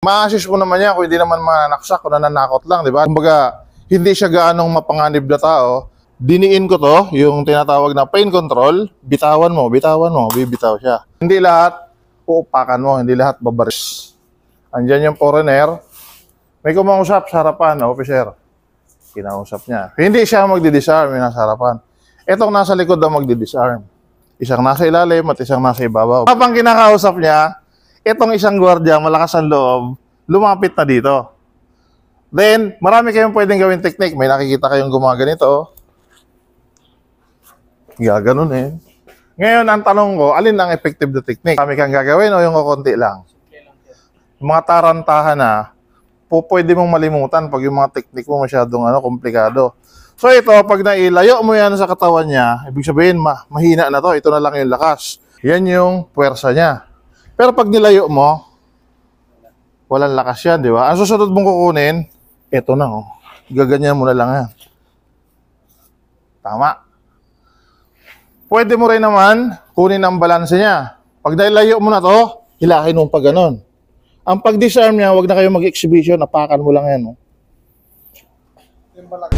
Ma-assist mo naman yan kung hindi naman mananaksak o nananakot lang, di ba? Kumbaga, hindi siya gaanong mapanganib na tao. Diniin ko to, yung tinatawag na pain control, bitawan mo, bibitaw siya. Hindi lahat uupakan mo, hindi lahat babaris. Andyan yung foreigner, may kumausap sa harapan, officer. Kinausap niya. Hindi siya magdi-disarm yung nasa harapan. Etong nasa likod na magdi-disarm. Isang nasa ilalim at isang nasa ibabaw. Habang kinakausap niya, etong isang gwardiya, malakas ang loob, lumapit na dito. Then, marami kayong pwedeng gawin technique. May nakikita kayong gumaganito. Gaganunin. Ngayon, ang tanong ko, alin ang effective na technique? Marami kang gagawin o yung kukunti lang? Mga tarantahan na, pwede mong malimutan pag yung mga technique mo masyadong komplikado. So ito, pag nailayo mo yan sa katawan niya, ibig sabihin, mahina na to. Ito na lang yung lakas. Yan yung puwersa niya. Pero pag nilayo mo, walang lakas yan, di ba? Ang susunod mong kukunin, ito na, oh. Gaganyan mo na lang yan. Tama. Pwede mo rin naman kunin ang balanse niya. Pag nailayo mo na to, hilahin mo pa ganon. Ang pag-disarm niya, huwag na kayo mag-exhibition, apakan mo lang yan. Oh. Yung malaki.